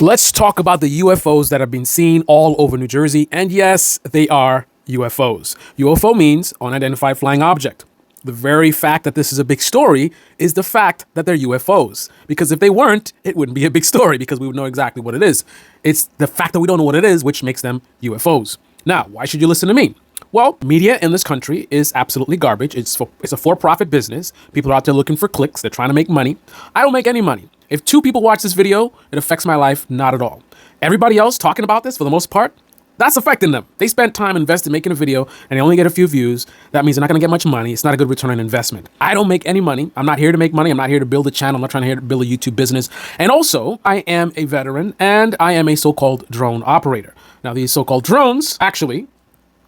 Let's talk about the UFOs that have been seen all over New Jersey. And yes, they are UFOs. UFO means unidentified flying object. The very fact that this is a big story is the fact that they're UFOs. Because if they weren't, it wouldn't be a big story because we would know exactly what it is. It's the fact that we don't know what it is which makes them UFOs. Now, why should you listen to me? Well, media in this country is absolutely garbage. It's a for-profit business. People are out there looking for clicks. They're trying to make money. I don't make any money. If 2 people watch this video, it affects my life not at all. Everybody else talking about this, for the most part, that's affecting them. They spent time invested making a video and they only get a few views. That means they're not going to get much money. It's not a good return on investment. I don't make any money. I'm not here to make money. I'm not here to build a channel. I'm not trying to build a YouTube business. And also, I am a veteran and I am a so-called drone operator. Now, these so-called drones actually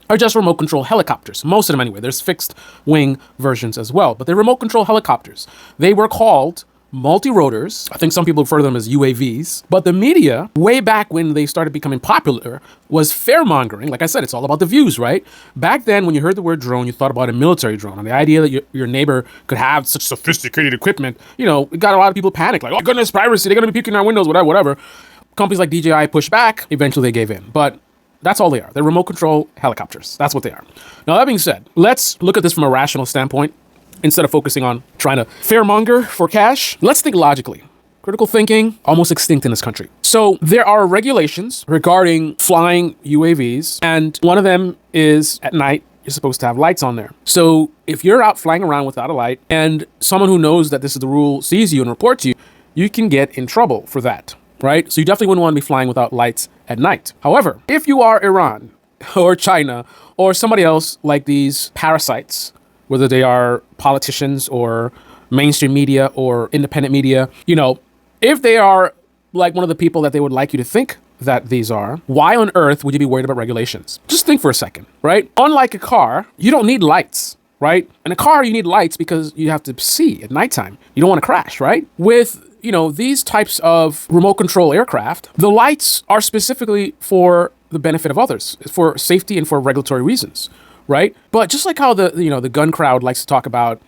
are just remote control helicopters. Most of them anyway. There's fixed wing versions as well, but they're remote control helicopters. They were called multi-rotors. I think some people refer to them as UAVs. But the media, way back when they started becoming popular, was fear-mongering. Like I said, it's all about the views, right? Back then, when you heard the word drone, you thought about a military drone. And the idea that your neighbor could have such sophisticated equipment, it got a lot of people panicked. Like, oh goodness, privacy, they're going to be peeking our windows, whatever. Companies like DJI pushed back. Eventually, they gave in. But that's all they are. They're remote control helicopters. That's what they are. Now, that being said, let's look at this from a rational standpoint. Instead of focusing on trying to fearmonger for cash, let's think logically. Critical thinking, almost extinct in this country. So there are regulations regarding flying UAVs, and one of them is at night, you're supposed to have lights on there. So if you're out flying around without a light and someone who knows that this is the rule sees you and reports you, you can get in trouble for that, right? So you definitely wouldn't want to be flying without lights at night. However, if you are Iran or China or somebody else like these parasites, whether they are politicians or mainstream media or independent media, if they are like one of the people that they would like you to think that these are, why on earth would you be worried about regulations? Just think for a second, right? Unlike a car, you don't need lights, right? In a car, you need lights because you have to see at nighttime. You don't want to crash, right? With these types of remote control aircraft, the lights are specifically for the benefit of others, for safety and for regulatory reasons. Right? But just like how the gun crowd likes to talk about,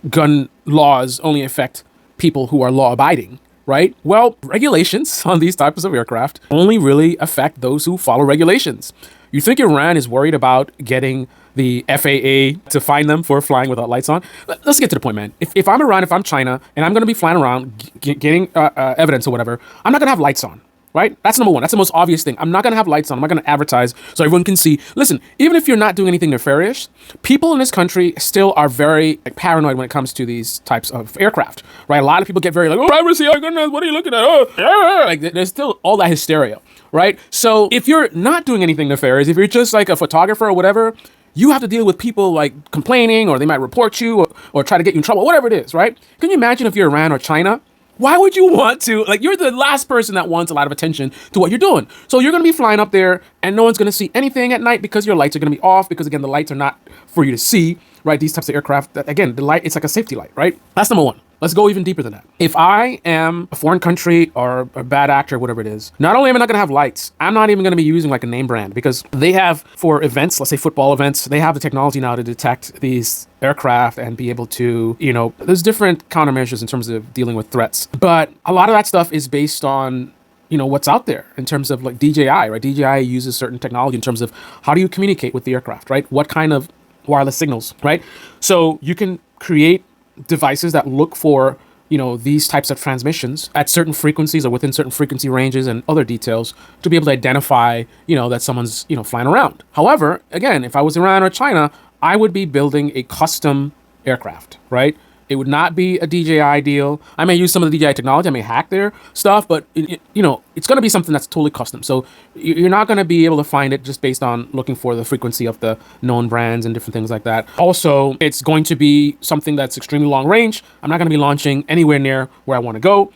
gun laws only affect people who are law abiding, right? Well, regulations on these types of aircraft only really affect those who follow regulations. You think Iran is worried about getting the FAA to fine them for flying without lights on? Let's get to the point, man. If I'm Iran, if I'm China, and I'm going to be flying around getting evidence or whatever, I'm not going to have lights on. Right? That's number one. That's the most obvious thing. I'm not going to have lights on. I'm not going to advertise so everyone can see. Listen, even if you're not doing anything nefarious, people in this country still are very paranoid when it comes to these types of aircraft, right? A lot of people get very like, oh, privacy, oh goodness, what are you looking at? Oh, like there's still all that hysteria, right? So if you're not doing anything nefarious, if you're just like a photographer or whatever, you have to deal with people like complaining or they might report you or try to get you in trouble, whatever it is, right? Can you imagine if you're Iran or China? Why would you want to, you're the last person that wants a lot of attention to what you're doing. So you're going to be flying up there and no one's going to see anything at night because your lights are going to be off because, again, the lights are not for you to see, right? These types of aircraft, again, the light, it's like a safety light, right? That's number one. Let's go even deeper than that. If I am a foreign country or a bad actor, whatever it is, not only am I not going to have lights, I'm not even going to be using like a name brand because they have for events, let's say football events, they have the technology now to detect these aircraft and be able to, there's different countermeasures in terms of dealing with threats. But a lot of that stuff is based on what's out there in terms of like DJI, right? DJI uses certain technology in terms of how do you communicate with the aircraft, right? What kind of wireless signals, right? So you can create devices that look for these types of transmissions at certain frequencies or within certain frequency ranges and other details to be able to identify that someone's flying around. However, again, if I was Iran or China, I would be building a custom aircraft, right? It would not be a DJI deal. I may use some of the DJI technology. I may hack their stuff, but it's going to be something that's totally custom. So you're not going to be able to find it just based on looking for the frequency of the known brands and different things like that. Also, it's going to be something that's extremely long range. I'm not going to be launching anywhere near where I want to go.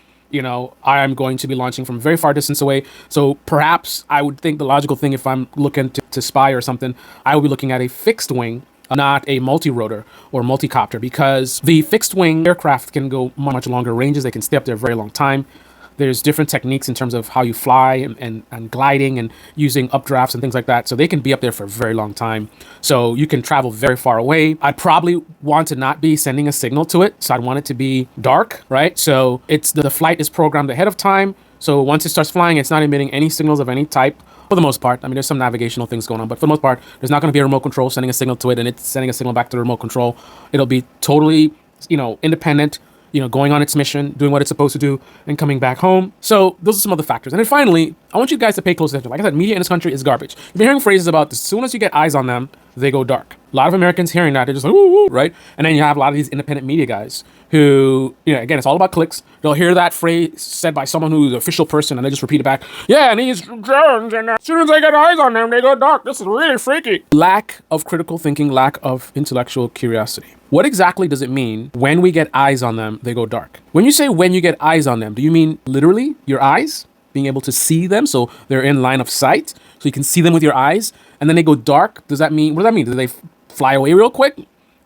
I'm going to be launching from a very far distance away. So perhaps I would think the logical thing, if I'm looking to spy or something, I would be looking at a fixed wing, not a multi-rotor or multi-copter, because the fixed wing aircraft can go much longer ranges. They can stay up there a very long time. There's different techniques in terms of how you fly and gliding and using updrafts and things like that. So they can be up there for a very long time. So you can travel very far away. I'd probably want to not be sending a signal to it. So I'd want it to be dark, right? So the flight is programmed ahead of time So once it starts flying, it's not emitting any signals of any type for the most part. I mean, there's some navigational things going on, but for the most part, there's not going to be a remote control sending a signal to it and it's sending a signal back to the remote control. It'll be totally, independent, going on its mission, doing what it's supposed to do, and coming back home. So those are some other factors. And then finally, I want you guys to pay close attention. Like I said, media in this country is garbage. You've been hearing phrases about as soon as you get eyes on them, they go dark. A lot of Americans hearing that, they're just like, ooh, right? And then you have a lot of these independent media guys who, again, it's all about clicks. They'll hear that phrase said by someone who's an official person and they just repeat it back. Yeah, and these drones, and as soon as they get eyes on them, they go dark. This is really freaky. Lack of critical thinking, lack of intellectual curiosity. What exactly does it mean when we get eyes on them, they go dark? When you say when you get eyes on them, do you mean literally your eyes? Being able to see them so they're in line of sight? So you can see them with your eyes and then they go dark? What does that mean? Do they fly away real quick?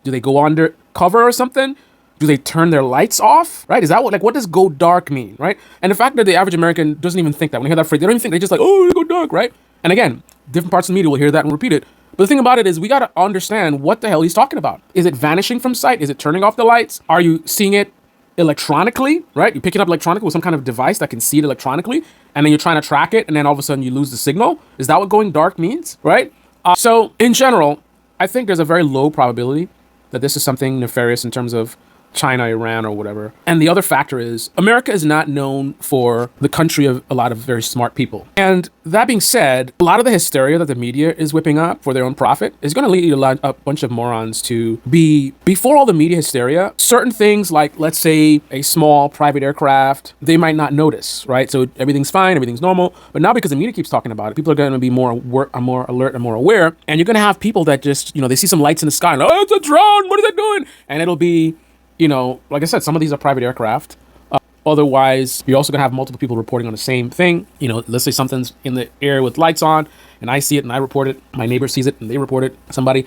Do they go under cover or something? Do they turn their lights off? Right? Is that what does go dark mean? Right? And the fact that the average American doesn't even think that. When they hear that phrase, they don't even think, they just like, oh, they go dark, right? And again, different parts of the media will hear that and repeat it. But the thing about it is we got to understand what the hell he's talking about. Is it vanishing from sight? Is it turning off the lights? Are you seeing it electronically, right? You're picking up electronically with some kind of device that can see it electronically, and then you're trying to track it, and then all of a sudden you lose the signal. Is that what going dark means, right? So in general, I think there's a very low probability that this is something nefarious in terms of China, Iran, or whatever. And the other factor is America is not known for the country of a lot of very smart people. And that being said, a lot of the hysteria that the media is whipping up for their own profit is going to lead a bunch of morons to be, before all the media hysteria, certain things like, let's say, a small private aircraft, they might not notice, right? So everything's fine, everything's normal. But now because the media keeps talking about it, people are going to be more alert and more aware. And you're going to have people that just, they see some lights in the sky and, oh, it's a drone, what is it doing? And it'll be, like I said, some of these are private aircraft. Otherwise, you're also going to have multiple people reporting on the same thing. Let's say something's in the air with lights on, and I see it and I report it. My neighbor sees it and they report it. Somebody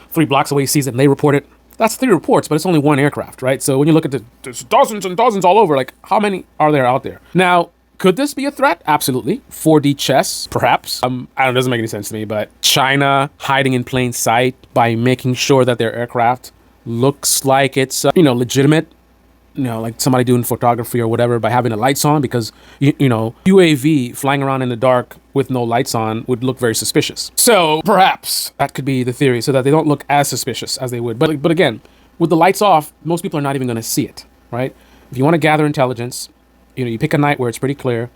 3 blocks away sees it and they report it. That's 3 reports, but it's only 1 aircraft, right? So when you look at there's dozens and dozens all over, like how many are there out there? Now, could this be a threat? Absolutely. 4D chess, perhaps. It doesn't make any sense to me, but China hiding in plain sight by making sure that their aircraft looks like it's, legitimate, like somebody doing photography or whatever by having the lights on, because, UAV flying around in the dark with no lights on would look very suspicious. So perhaps that could be the theory, so that they don't look as suspicious as they would. But again, with the lights off, most people are not even going to see it, right? If you want to gather intelligence, you pick a night where it's pretty clear.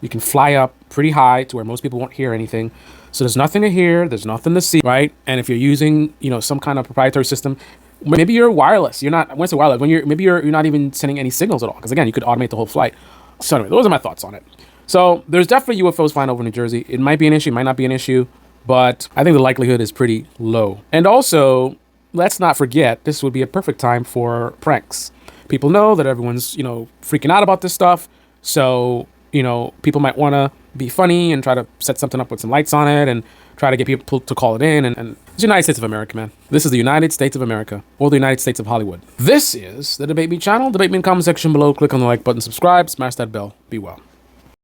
You can fly up pretty high to where most people won't hear anything. So there's nothing to hear, there's nothing to see, right? And if you're using, some kind of proprietary system, maybe you're wireless. You're not, when it's wireless, you're not even sending any signals at all. Because again, you could automate the whole flight. So anyway, those are my thoughts on it. So there's definitely UFOs flying over New Jersey. It might be an issue, might not be an issue, but I think the likelihood is pretty low. And also, let's not forget, this would be a perfect time for pranks. People know that everyone's, freaking out about this stuff. So, people might want to be funny and try to set something up with some lights on it and try to get people to call it in. And it's the United States of America, man. This is the United States of America, or the United States of Hollywood. This is the Debate Me channel. Debate me in the comment section below. Click on the like button, subscribe, smash that bell. Be well.